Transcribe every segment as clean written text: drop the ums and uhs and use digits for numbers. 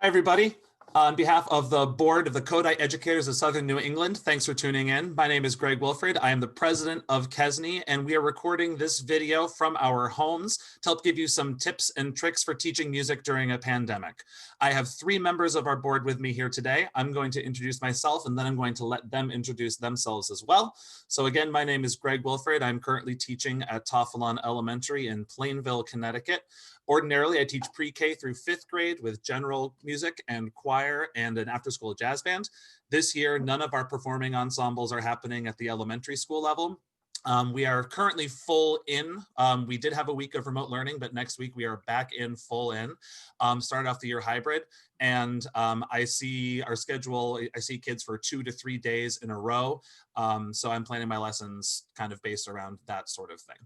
Hi, everybody. On behalf of the Board of the Kodai Educators of Southern New England, thanks for tuning in. My name is Greg Wilfrid. I am the president of KESNE, and we are recording this video from our homes to help give you some tips and tricks for teaching music during a pandemic. I have three members of our board with me here today. I'm going to introduce myself, and then I'm going to let them introduce themselves as well. So again, my name is Greg Wilfrid. I'm currently teaching at Toffelon Elementary in Plainville, Connecticut. Ordinarily, I teach pre-K through fifth grade with general music and choir and an after-school jazz band. This year, none of our performing ensembles are happening at the elementary school level. We are currently full in. We did have a week of remote learning, but next week we are back in full in. Started off the year hybrid, and I see our schedule, I see kids for 2 to 3 days in a row. So I'm planning my lessons kind of based around that sort of thing.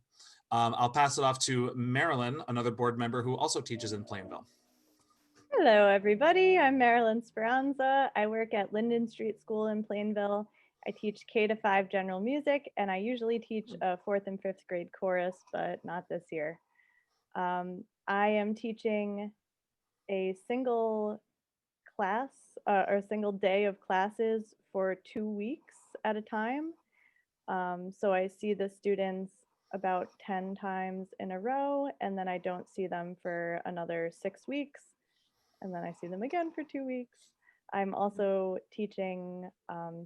I'll pass it off to Marilyn, another board member who also teaches in Plainville. Hello, everybody. I'm Marilyn Spranza. I work at Linden Street School in Plainville. I teach K-5 general music, and I usually teach a 4th and 5th grade chorus, but not this year. I am teaching a single class or a single day of classes for 2 weeks at a time. So I see the students about 10 times in a row, and then I don't see them for another 6 weeks, and then I see them again for 2 weeks. I'm also teaching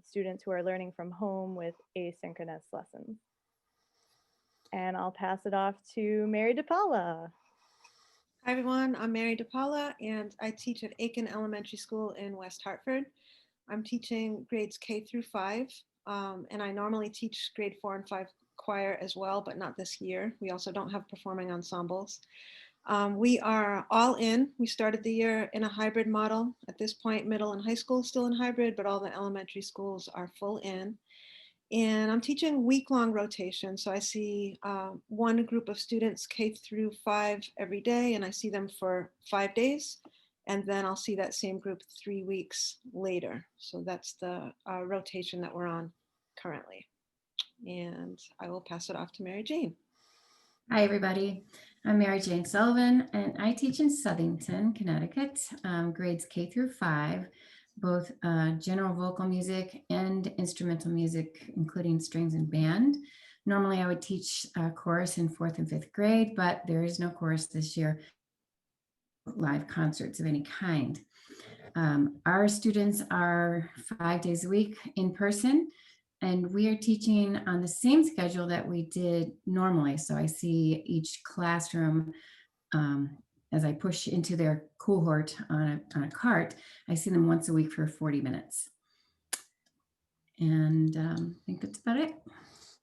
students who are learning from home with asynchronous lessons. And I'll pass it off to Mary DiPaola. Hi everyone, I'm Mary DiPaola and I teach at Aiken Elementary School in West Hartford. I'm teaching grades K through 5 and I normally teach grade 4 and 5 choir as well, but not this year. We also don't have performing ensembles. We are all in. We started the year in a hybrid model. At this point, middle and high school still in hybrid, but all the elementary schools are full in. And I'm teaching week-long rotation. So I see one group of students K through 5 every day, and I see them for 5 days. And then I'll see that same group 3 weeks later. So that's the rotation that we're on currently. And I will pass it off to Mary Jane. Hi, everybody. I'm Mary Jane Sullivan, and I teach in Southington, Connecticut, grades K through 5, both general vocal music and instrumental music, including strings and band. Normally, I would teach chorus in 4th and 5th grade, but there is no chorus this year, live concerts of any kind. Our students are 5 days a week in person, and we are teaching on the same schedule that we did normally. So I see each classroom as I push into their cohort on a cart, I see them once a week for 40 minutes. And I think that's about it.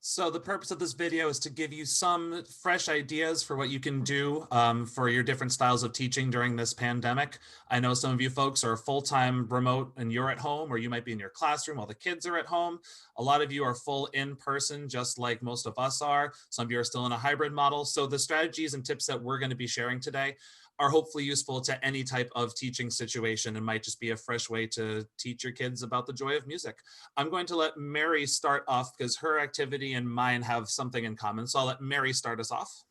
So the purpose of this video is to give you some fresh ideas for what you can do for your different styles of teaching during this pandemic. I know some of you folks are full-time remote and you're at home, or you might be in your classroom while the kids are at home. A lot of you are full in person, just like most of us are. Some of you are still in a hybrid model. So the strategies and tips that we're going to be sharing today are hopefully useful to any type of teaching situation and might just be a fresh way to teach your kids about the joy of music. I'm going to let Mary start off because her activity and mine have something in common. So I'll let Mary start us off.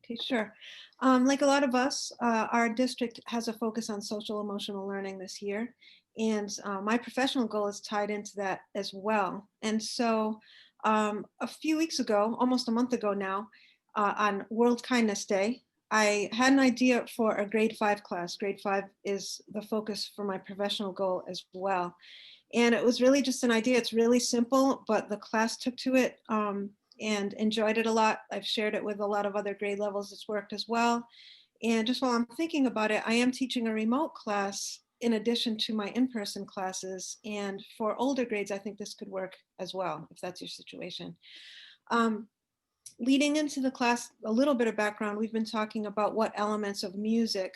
Okay, sure. Like a lot of us, our district has a focus on social emotional learning this year. And my professional goal is tied into that as well. And so a few weeks ago, almost a month ago now, on World Kindness Day, I had an idea for a grade 5 class. Grade 5 is the focus for my professional goal as well. And it was really just an idea. It's really simple, but the class took to it and enjoyed it a lot. I've shared it with a lot of other grade levels. It's worked as well. And just while I'm thinking about it, I am teaching a remote class in addition to my in-person classes. And for older grades, I think this could work as well, if that's your situation. Leading into the class, a little bit of background, we've been talking about what elements of music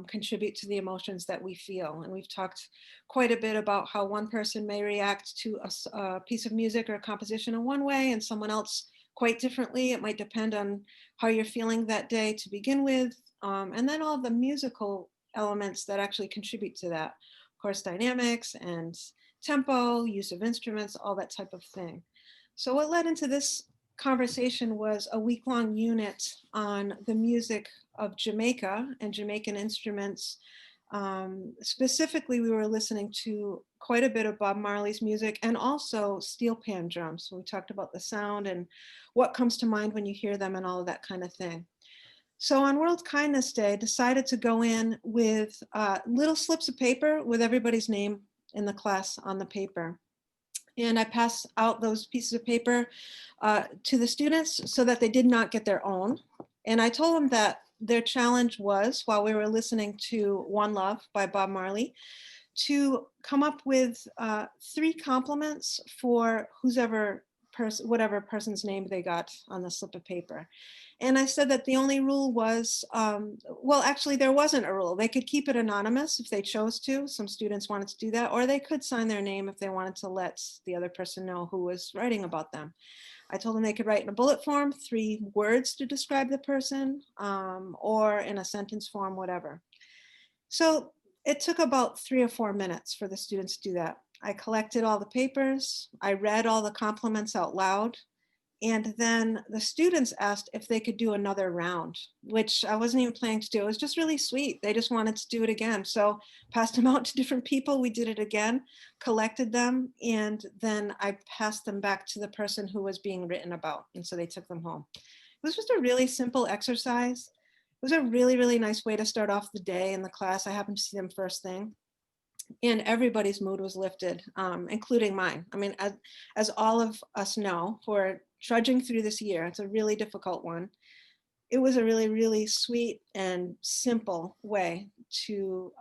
contribute to the emotions that we feel. And we've talked quite a bit about how one person may react to a piece of music or a composition in one way and someone else quite differently. It might depend on how you're feeling that day to begin with. And then all the musical elements that actually contribute to that. Of course, dynamics and tempo, use of instruments, all that type of thing. So what led into this conversation was a week-long unit on the music of Jamaica and Jamaican instruments Specifically, we were listening to quite a bit of Bob Marley's music and also steel pan drums. So we talked about the sound and what comes to mind when you hear them and all of that kind of thing. So on World Kindness Day, I decided to go in with little slips of paper with everybody's name in the class on the paper. And I passed out those pieces of paper to the students so that they did not get their own. And I told them that their challenge was, while we were listening to One Love by Bob Marley, to come up with 3 compliments for whatever person's name they got on the slip of paper. And I said that the only rule was, well, actually there wasn't a rule. They could keep it anonymous if they chose to. Some students wanted to do that, or they could sign their name if they wanted to let the other person know who was writing about them. I told them they could write in a bullet form 3 words to describe the person, or in a sentence form, whatever. So it took about 3 or 4 minutes for the students to do that. I collected all the papers, I read all the compliments out loud, and then the students asked if they could do another round, which I wasn't even planning to do. It was just really sweet. They just wanted to do it again. So passed them out to different people. We did it again, collected them, and then I passed them back to the person who was being written about. And so they took them home. It was just a really simple exercise. It was a really, really nice way to start off the day in the class. I happened to see them first thing. And everybody's mood was lifted, including mine. I mean, as all of us know, who are trudging through this year, it's a really difficult one. It was a really, really sweet and simple way to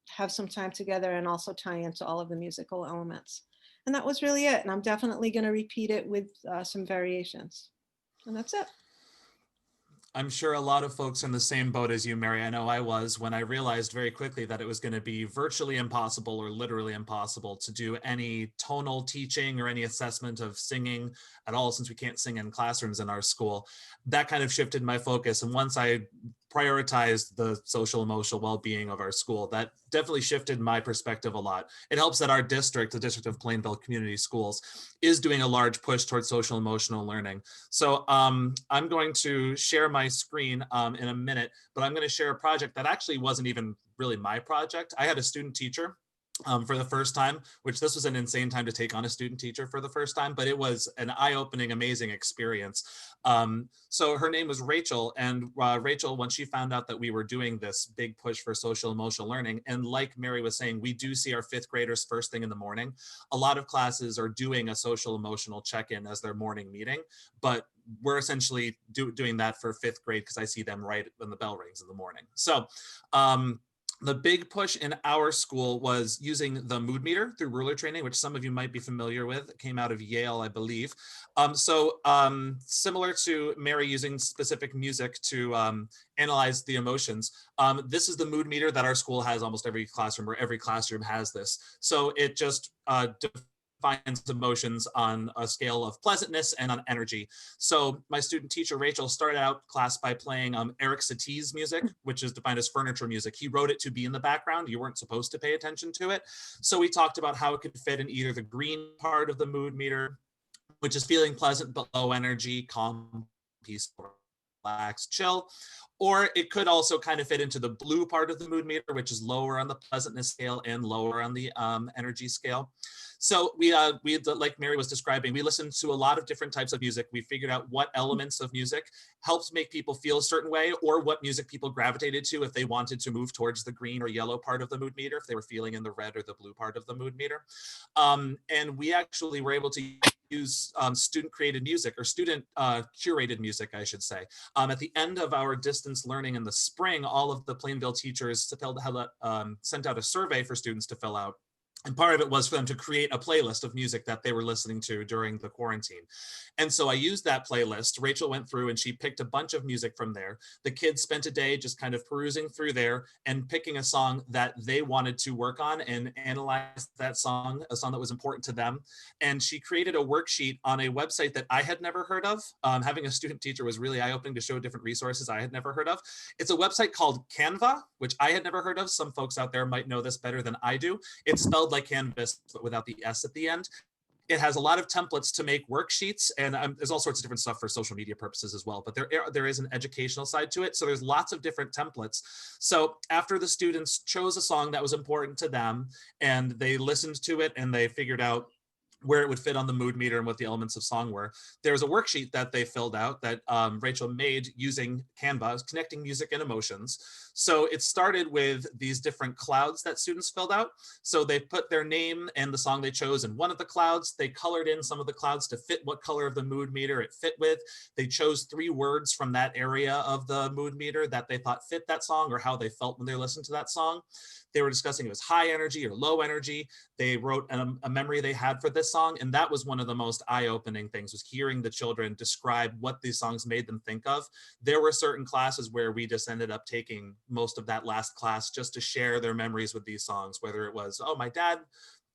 have some time together and also tie into all of the musical elements. And that was really it. And I'm definitely going to repeat it with some variations. And that's it. I'm sure a lot of folks are in the same boat as you, Mary. I know I was when I realized very quickly that it was going to be virtually impossible or literally impossible to do any tonal teaching or any assessment of singing at all, since we can't sing in classrooms in our school. That kind of shifted my focus. And once I prioritized the social emotional well-being of our school, that definitely shifted my perspective a lot. It helps that our district, the District of Plainville Community Schools, is doing a large push towards social emotional learning. So I'm going to share my screen in a minute, but I'm going to share a project that actually wasn't even really my project. I had a student teacher for the first time, which this was an insane time to take on a student teacher for the first time, but it was an eye-opening, amazing experience. So her name was Rachel, and Rachel, when she found out that we were doing this big push for social emotional learning, and like Mary was saying, we do see our 5th graders first thing in the morning. A lot of classes are doing a social emotional check-in as their morning meeting, but we're essentially doing that for 5th grade because I see them right when the bell rings in the morning. So the big push in our school was using the mood meter through ruler training, which some of you might be familiar with. It came out of Yale, I believe. Similar to Mary using specific music to analyze the emotions, this is the mood meter that our school has almost every classroom, or every classroom has this. So it just defines emotions on a scale of pleasantness and on energy. So my student teacher, Rachel, started out class by playing Eric Satie's music, which is defined as furniture music. He wrote it to be in the background. You weren't supposed to pay attention to it. So we talked about how it could fit in either the green part of the mood meter, which is feeling pleasant but low energy, calm, peaceful, relaxed, chill. Or it could also kind of fit into the blue part of the mood meter, which is lower on the pleasantness scale and lower on the energy scale. So we like Mary was describing, we listened to a lot of different types of music. We figured out what elements of music helps make people feel a certain way, or what music people gravitated to if they wanted to move towards the green or yellow part of the mood meter, if they were feeling in the red or the blue part of the mood meter. And we actually were able to use student created music, or student curated music, I should say. At the end of our distance learning in the spring, all of the Plainville teachers sent out a survey for students to fill out. And part of it was for them to create a playlist of music that they were listening to during the quarantine. And so I used that playlist. Rachel went through and she picked a bunch of music from there. The kids spent a day just kind of perusing through there and picking a song that they wanted to work on and analyze that song, a song that was important to them. And she created a worksheet on a website that I had never heard of. Having a student teacher was really eye-opening to show different resources I had never heard of. It's a website called Canva, which I had never heard of. Some folks out there might know this better than I do. It's spelled like canvas, but without the S at the end. It has a lot of templates to make worksheets, and there's all sorts of different stuff for social media purposes as well, but there is an educational side to it. So there's lots of different templates. So after the students chose a song that was important to them and they listened to it and they figured out where it would fit on the mood meter and what the elements of song were, there was a worksheet that they filled out that Rachel made using Canva, connecting music and emotions. So it started with these different clouds that students filled out. So they put their name and the song they chose in one of the clouds. They colored in some of the clouds to fit what color of the mood meter it fit with. They chose 3 words from that area of the mood meter that they thought fit that song or how they felt when they listened to that song. They were discussing it was high energy or low energy. They wrote a memory they had for this song. And that was one of the most eye-opening things, was hearing the children describe what these songs made them think of. There were certain classes where we just ended up taking most of that last class just to share their memories with these songs, whether it was, oh, my dad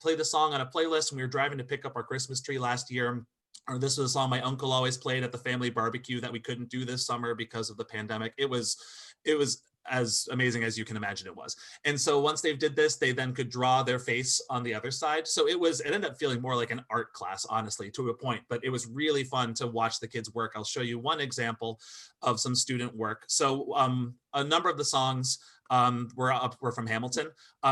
played the song on a playlist when we were driving to pick up our Christmas tree last year, or this was a song my uncle always played at the family barbecue that we couldn't do this summer because of the pandemic. It was as amazing as you can imagine it was. And so once they did this, they then could draw their face on the other side. So it ended up feeling more like an art class, honestly, to a point, but it was really fun to watch the kids work. I'll show you one example of some student work. So a number of the songs were from Hamilton.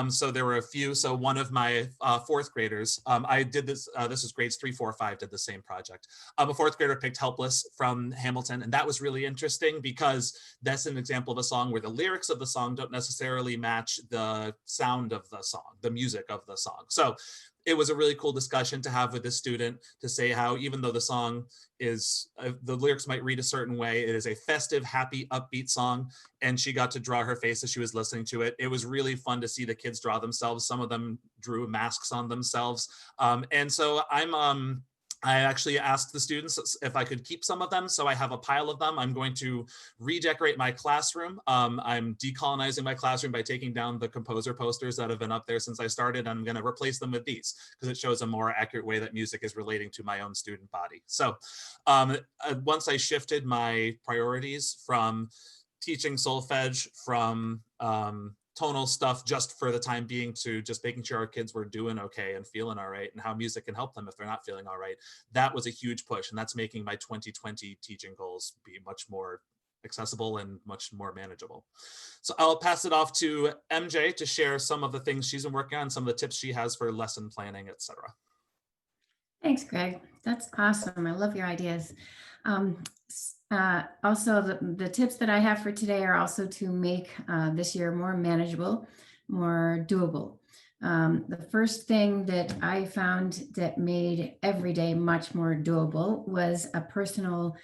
So there were a few. So one of my 4th graders, I did this, this was grades 3, 4, 5, did the same project. A 4th grader picked Helpless from Hamilton. And that was really interesting because that's an example of a song where the lyrics of the song don't necessarily match the sound of the song, the music of the song. So it was a really cool discussion to have with the student to say how, even though the song is, the lyrics might read a certain way, it is a festive, happy, upbeat song. And she got to draw her face as she was listening to it. It was really fun to see the kids draw themselves. Some of them drew masks on themselves. And so I actually asked the students if I could keep some of them. So I have a pile of them. I'm going to redecorate my classroom. I'm decolonizing my classroom by taking down the composer posters that have been up there since I started. I'm going to replace them with these because it shows a more accurate way that music is relating to my own student body. So once I shifted my priorities from teaching solfege, from tonal stuff just for the time being, to just making sure our kids were doing okay and feeling all right, and how music can help them if they're not feeling all right. That was a huge push, and that's making my 2020 teaching goals be much more accessible and much more manageable. So I'll pass it off to MJ to share some of the things she's been working on, some of the tips she has for lesson planning, etc. Thanks, Greg. That's awesome. I love your ideas. Also, the tips that I have for today are also to make this year more manageable, more doable. The first thing that I found that made every day much more doable was a personal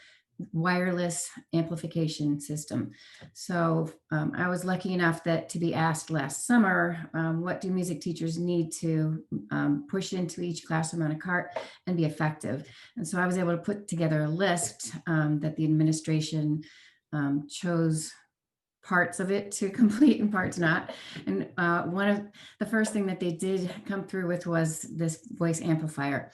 wireless amplification system. So I was lucky enough to be asked last summer, what do music teachers need to push into each classroom on a cart and be effective? And so I was able to put together a list that the administration chose parts of it to complete and parts not. And one of the first thing that they did come through with was this voice amplifier.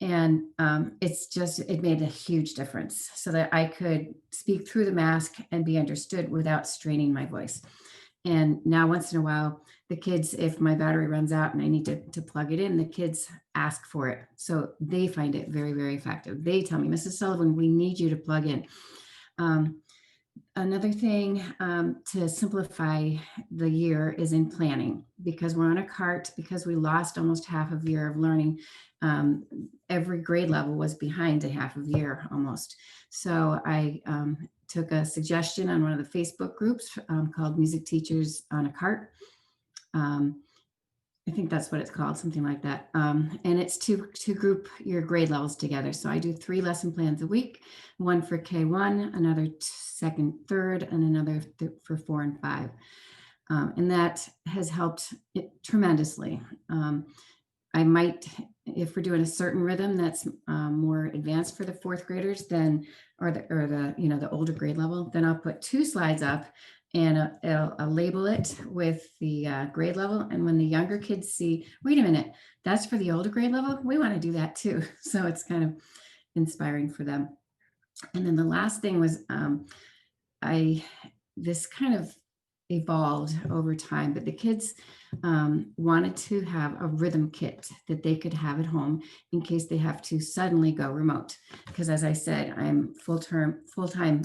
And it made a huge difference so that I could speak through the mask and be understood without straining my voice. And now once in a while, the kids, if my battery runs out and I need to plug it in, the kids ask for it. So they find it very, very effective. They tell me, Mrs. Sullivan, we need you to plug in. Another thing to simplify the year is in planning, because we're on a cart, because we lost almost half a year of learning. Every grade level was behind a half a year almost. So I took a suggestion on one of the Facebook groups called Music Teachers on a Cart. I think that's what it's called, something like that. And it's to group your grade levels together. So I do 3 lesson plans a week, one for K1, another second, third, and another for 4 and 5. And that has helped tremendously. I might, if we're doing a certain rhythm that's more advanced for the 4th graders, then, or the older grade level, then I'll put 2 slides up and I'll label it with the grade level. And when the younger kids see, wait a minute, that's for the older grade level, we want to do that too. So it's kind of inspiring for them. And then the last thing was, this kind of evolved over time, but the kids wanted to have a rhythm kit that they could have at home in case they have to suddenly go remote. Because as I said, I'm full-time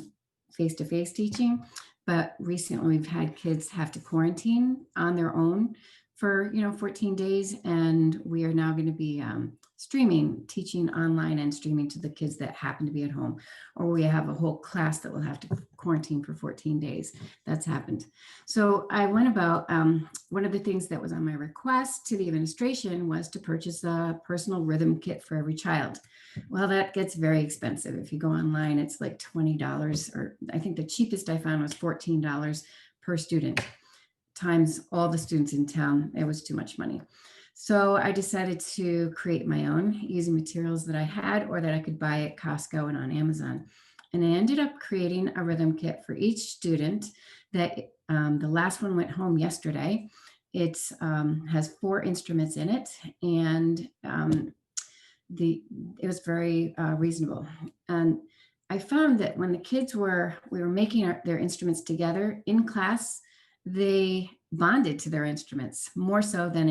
face-to-face teaching, but recently we've had kids have to quarantine on their own for 14 days, and we are now going to be teaching online and streaming to the kids that happen to be at home, or we have a whole class that will have to quarantine for 14 days. That's happened. So I went about, one of the things that was on my request to the administration was to purchase a personal rhythm kit for every child. Well, that gets very expensive. If you go online, it's like $20, or I think the cheapest I found was $14 per student, times all the students in town. It was too much money. So I decided to create my own using materials that I had or that I could buy at Costco and on Amazon. And I ended up creating a rhythm kit for each student that the last one went home yesterday. It has 4 instruments in it, and it was very reasonable. And I found that when the kids we were making their instruments together in class, they bonded to their instruments more so than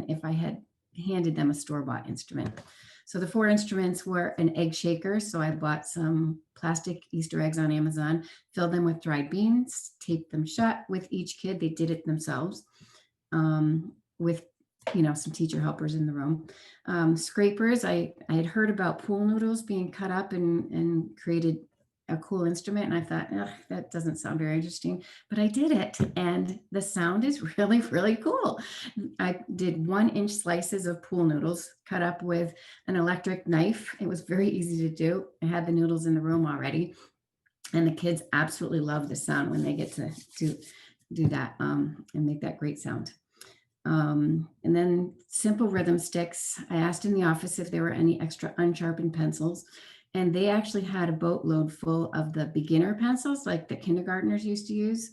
if I had handed them a store-bought instrument. So the 4 instruments were an egg shaker. So I bought some plastic Easter eggs on Amazon, filled them with dried beans, taped them shut with each kid. They did it themselves with some teacher helpers in the room. Scrapers, I had heard about pool noodles being cut up and created a cool instrument, and I thought, that doesn't sound very interesting, but I did it, and the sound is really, really cool. I did 1-inch slices of pool noodles cut up with an electric knife. It was very easy to do. I had the noodles in the room already, and the kids absolutely love the sound when they get to do that and make that great sound. And then simple rhythm sticks. I asked in the office if there were any extra unsharpened pencils, and they actually had a boatload full of the beginner pencils like the kindergartners used to use.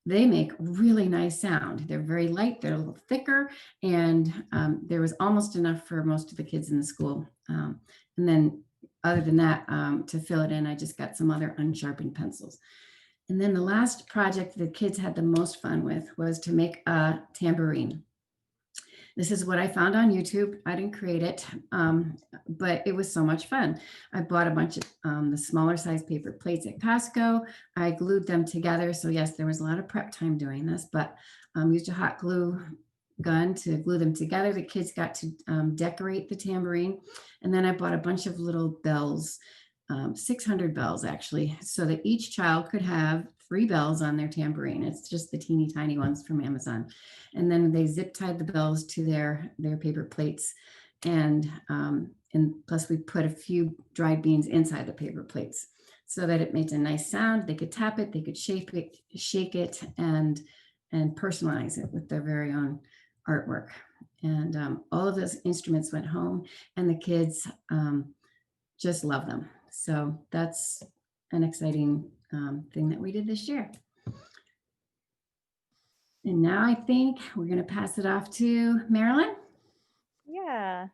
They make really nice sound. They're very light, they're a little thicker, and there was almost enough for most of the kids in the school. And then other than that, to fill it in, I just got some other unsharpened pencils. And then the last project the kids had the most fun with was to make a tambourine. This is what I found on YouTube. I didn't create it, but it was so much fun. I bought a bunch of the smaller size paper plates at Costco. I glued them together. So yes, there was a lot of prep time doing this, but used a hot glue gun to glue them together. The kids got to decorate the tambourine. And then I bought a bunch of little bells, 600 bells actually, so that each child could have 3 bells on their tambourine. It's just the teeny tiny ones from Amazon. And then they zip tied the bells to their paper plates. And plus we put a few dried beans inside the paper plates so that it made a nice sound. They could tap it, they could shake it, and personalize it with their very own artwork. And all of those instruments went home, and the kids just love them. So that's an exciting thing that we did this year. And now I think we're going to pass it off to Marilyn. Yeah,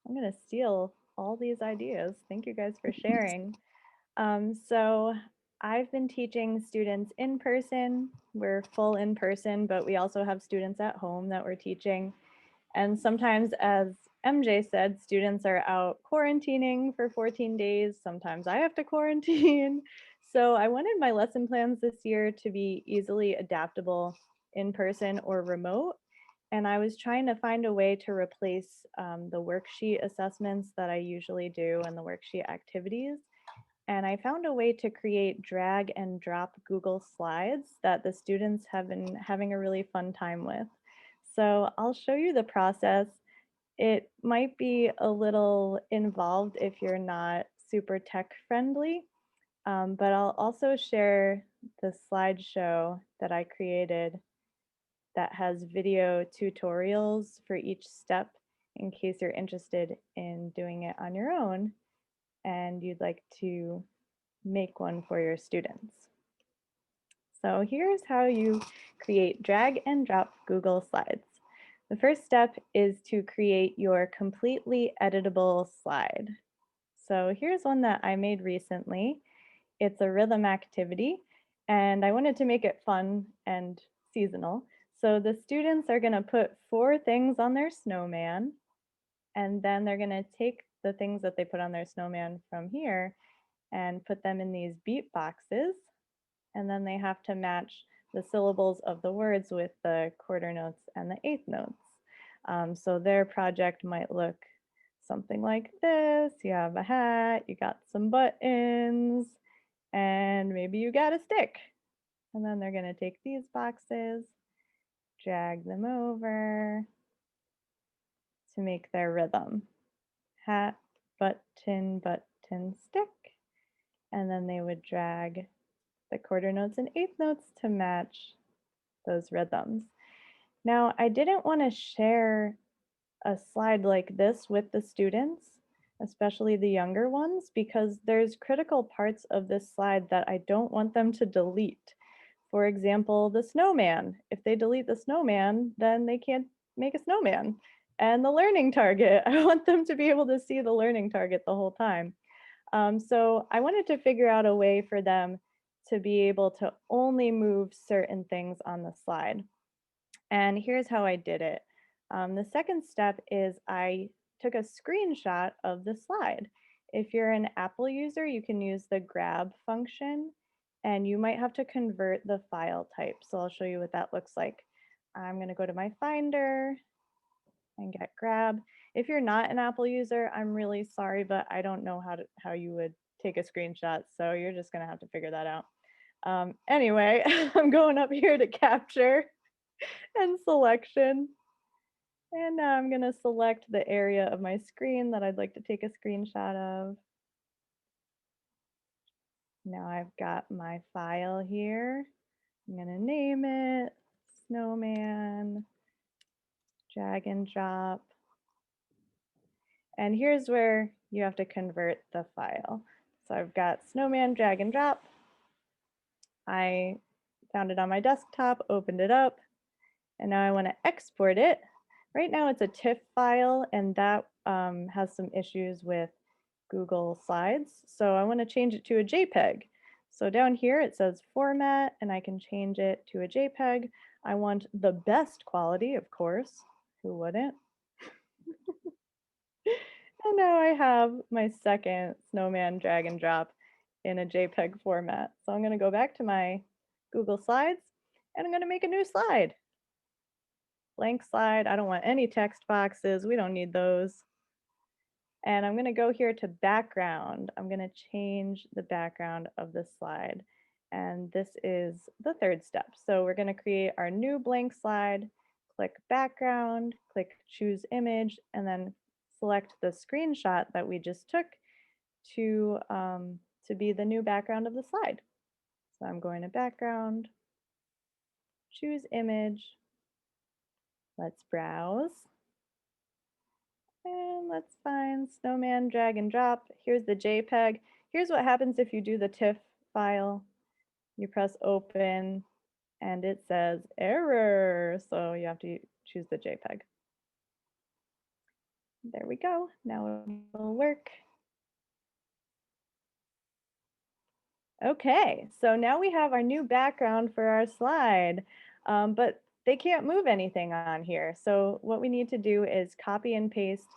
I'm going to steal all these ideas. Thank you guys for sharing. So I've been teaching students in person. We're full in person, but we also have students at home that we're teaching. And sometimes, as MJ said, students are out quarantining for 14 days. Sometimes I have to quarantine. So I wanted my lesson plans this year to be easily adaptable in person or remote. And I was trying to find a way to replace the worksheet assessments that I usually do and the worksheet activities. And I found a way to create drag and drop Google Slides that the students have been having a really fun time with. So I'll show you the process. It might be a little involved if you're not super tech friendly, but I'll also share the slideshow that I created that has video tutorials for each step in case you're interested in doing it on your own and you'd like to make one for your students. So here's how you create drag and drop Google Slides. The first step is to create your completely editable slide. So here's one that I made recently. It's a rhythm activity, And I wanted to make it fun and seasonal. So the students are going to put 4 things on their snowman, and then they're going to take the things that they put on their snowman from here and put them in these beat boxes. And then they have to match the syllables of the words with the quarter notes and the eighth notes. So their project might look something like this. You have a hat, you got some buttons, and maybe you got a stick. And then they're going to take these boxes, drag them over to make their rhythm. Hat, button, button, stick. And then they would drag the quarter notes and eighth notes to match those rhythms. Now, I didn't want to share a slide like this with the students, especially the younger ones, because there's critical parts of this slide that I don't want them to delete. For example, the snowman. If they delete the snowman, then they can't make a snowman. And the learning target, I want them to be able to see the learning target the whole time. So I wanted to figure out a way for them to be able to only move certain things on the slide. And here's how I did it. The second step is I took a screenshot of the slide. If you're an Apple user, you can use the grab function, and you might have to convert the file type. So I'll show you what that looks like. I'm going to go to my Finder and get grab. If you're not an Apple user, I'm really sorry, but I don't know how you would take a screenshot. So you're just going to have to figure that out. Anyway, I'm going up here to capture and selection. And now I'm going to select the area of my screen that I'd like to take a screenshot of. Now I've got my file here. I'm going to name it Snowman, drag and drop. And here's where you have to convert the file. So I've got Snowman, drag and drop. I found it on my desktop, opened it up, and now I want to export it. Right now it's a TIFF file, and that has some issues with Google Slides. So I want to change it to a JPEG. So down here it says format, and I can change it to a JPEG. I want the best quality, of course. Who wouldn't? And now I have my second snowman drag and drop in a JPEG format. So I'm going to go back to my Google Slides, and I'm going to make a new slide. Blank slide. I don't want any text boxes. We don't need those. And I'm going to go here to background. I'm going to change the background of the slide. And this is the third step. So we're going to create our new blank slide, click background, click choose image, and then select the screenshot that we just took to be the new background of the slide. So I'm going to background, choose image, let's browse. And let's find snowman drag and drop. Here's the JPEG. Here's what happens if you do the TIFF file. You press open and it says error. So you have to choose the JPEG. There we go. Now it will work. Okay, so now we have our new background for our slide, but they can't move anything on here. So what we need to do is copy and paste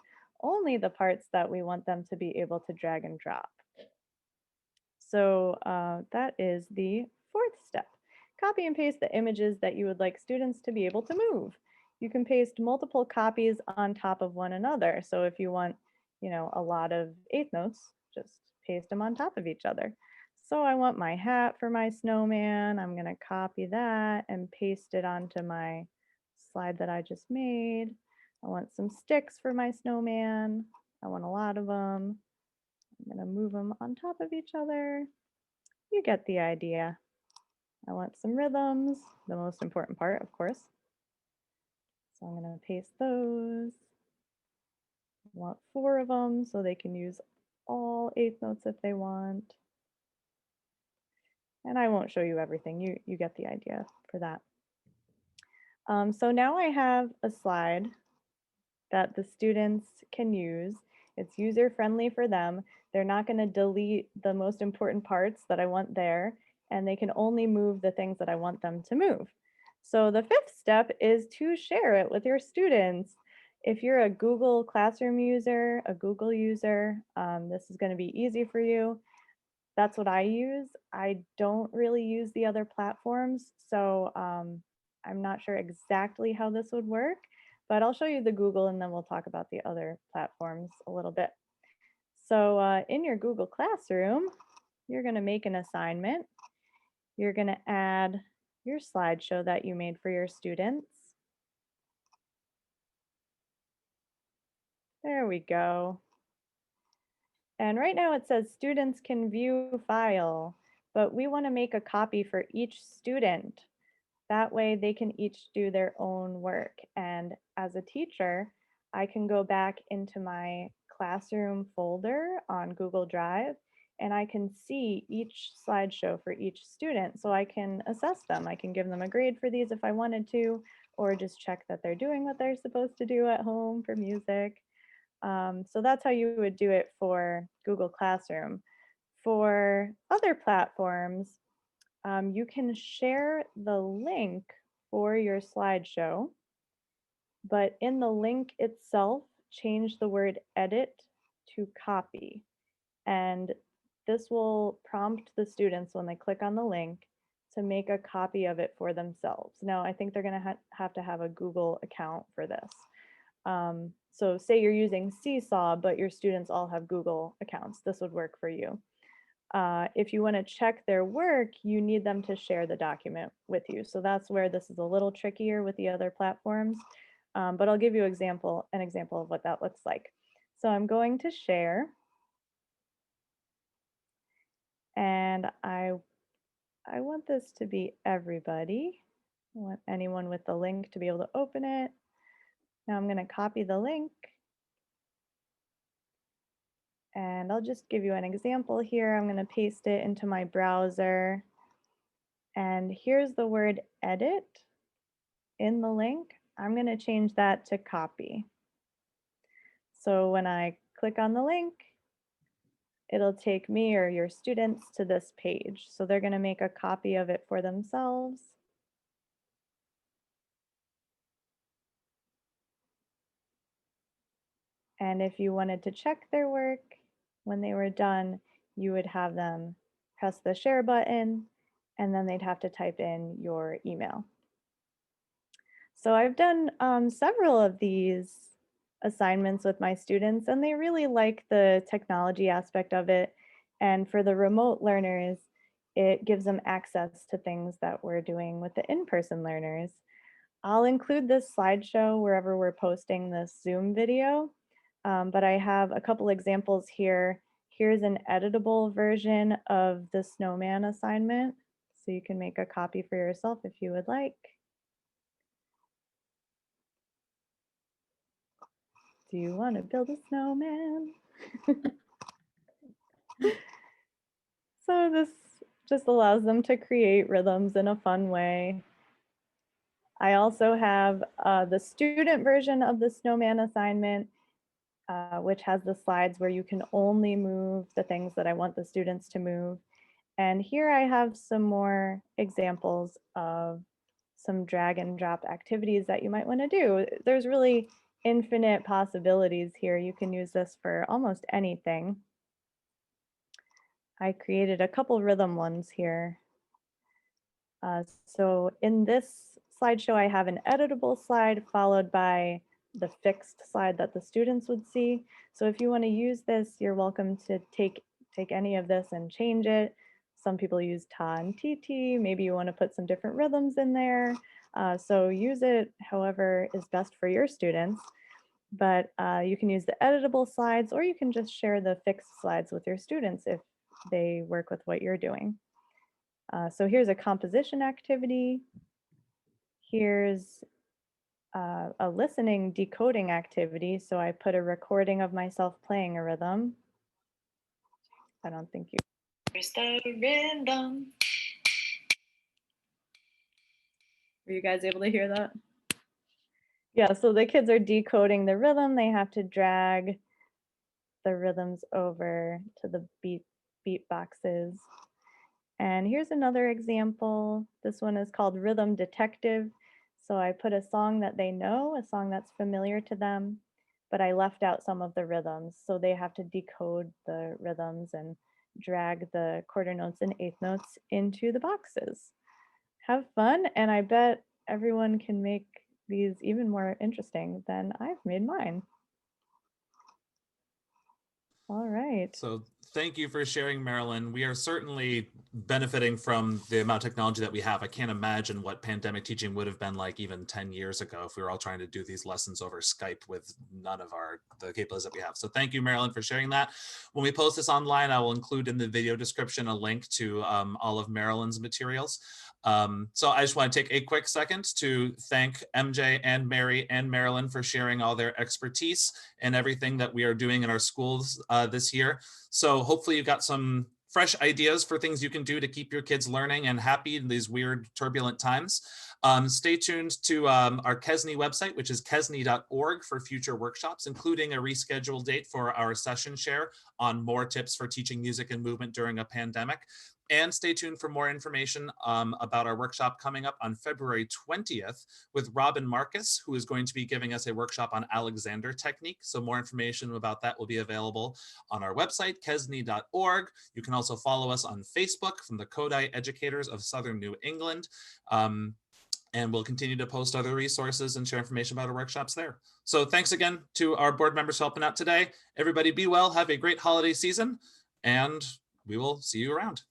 only the parts that we want them to be able to drag and drop. So that is the fourth step. Copy and paste the images that you would like students to be able to move. You can paste multiple copies on top of one another. So if you want, a lot of eighth notes, just paste them on top of each other. So I want my hat for my snowman. I'm going to copy that and paste it onto my slide that I just made. I want some sticks for my snowman. I want a lot of them. I'm going to move them on top of each other. You get the idea. I want some rhythms, the most important part, of course. So I'm going to paste those. I want 4 of them so they can use all eighth notes if they want. And I won't show you everything. You get the idea for that. So now I have a slide that the students can use. It's user friendly for them. They're not going to delete the most important parts that I want there. and they can only move the things that I want them to move. So the fifth step is to share it with your students. If you're a Google Classroom user, a Google user, this is going to be easy for you. That's what I use. I don't really use the other platforms, so I'm not sure exactly how this would work, but I'll show you the Google and then we'll talk about the other platforms a little bit. So in your Google Classroom, you're going to make an assignment. You're going to add your slideshow that you made for your students. There we go. And right now it says students can view file, but we want to make a copy for each student. That way they can each do their own work. And as a teacher, I can go back into my classroom folder on Google Drive and I can see each slideshow for each student so I can assess them. I can give them a grade for these if I wanted to, or just check that they're doing what they're supposed to do at home for music. So that's how you would do it for Google Classroom. For other platforms, you can share the link for your slideshow, but in the link itself, change the word edit to copy. And this will prompt the students when they click on the link to make a copy of it for themselves. Now, I think they're going to have to have a Google account for this. So say you're using Seesaw, but your students all have Google accounts. This would work for you. If you want to check their work, you need them to share the document with you. So that's where this is a little trickier with the other platforms. But I'll give you an example of what that looks like. So I'm going to share. And I want this to be everybody. I want anyone with the link to be able to open it. Now I'm going to copy the link. And I'll just give you an example here. I'm going to paste it into my browser. And here's the word edit in the link. I'm going to change that to copy. So when I click on the link, it'll take me or your students to this page. So they're going to make a copy of it for themselves. And if you wanted to check their work when they were done, you would have them press the share button and then they'd have to type in your email. So I've done several of these assignments with my students and they really like the technology aspect of it. And for the remote learners, it gives them access to things that we're doing with the in-person learners. I'll include this slideshow wherever we're posting this Zoom video, but I have a couple examples here. Here's an editable version of the snowman assignment, so you can make a copy for yourself if you would like. Do you want to build a snowman? So this just allows them to create rhythms in a fun way. I also have the student version of the snowman assignment, which has the slides where you can only move the things that I want the students to move. And here I have some more examples of some drag and drop activities that you might want to do. There's really infinite possibilities here. You can use this for almost anything. I created a couple rhythm ones here. So in this slideshow, I have an editable slide followed by the fixed slide that the students would see. So if you want to use this, you're welcome to take any of this and change it. Some people use ta and tt. Maybe you want to put some different rhythms in there. So use it however is best for your students. But you can use the editable slides or you can just share the fixed slides with your students if they work with what you're doing. So here's a composition activity. Here's a listening decoding activity. So I put a recording of myself playing a rhythm. I don't think you. Here's the rhythm. Were you guys able to hear that? Yeah, so the kids are decoding the rhythm. They have to drag the rhythms over to the beat boxes. And here's another example. This one is called Rhythm Detective. So I put a song that they know, a song that's familiar to them, but I left out some of the rhythms. So they have to decode the rhythms and drag the quarter notes and eighth notes into the boxes. Have fun, and I bet everyone can make these even more interesting than I've made mine. All right. So thank you for sharing, Marilyn. We are certainly benefiting from the amount of technology that we have. I can't imagine what pandemic teaching would have been like even 10 years ago if we were all trying to do these lessons over Skype with none of the capabilities that we have. So thank you, Marilyn, for sharing that. When we post this online, I will include in the video description a link to all of Marilyn's materials. So I just want to take a quick second to thank MJ and Mary and Marilyn for sharing all their expertise and everything that we are doing in our schools this year. So hopefully you got some fresh ideas for things you can do to keep your kids learning and happy in these weird, turbulent times. Stay tuned to our KESNE website, which is kesne.org, for future workshops, including a rescheduled date for our session share on more tips for teaching music and movement during a pandemic. And stay tuned for more information about our workshop coming up on February 20th with Robin Marcus, who is going to be giving us a workshop on Alexander technique. So more information about that will be available on our website, kesne.org. You can also follow us on Facebook from the Kodai Educators of Southern New England. And we'll continue to post other resources and share information about our workshops there. So thanks again to our board members for helping out today. Everybody be well, have a great holiday season, and we will see you around.